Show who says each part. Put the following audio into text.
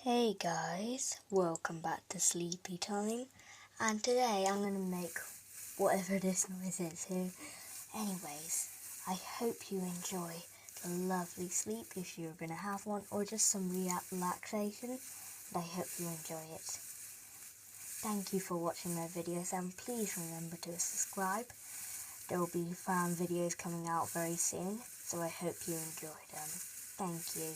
Speaker 1: Hey guys, welcome back to Sleepy Time, and today I'm going to make whatever this noise is. So anyways, I hope you enjoy the lovely sleep if you're going to have one, or just some relaxation, and I hope you enjoy it. Thank you for watching my videos, and please remember to subscribe. There will be fan videos coming out very soon, so I hope you enjoy them. Thank you.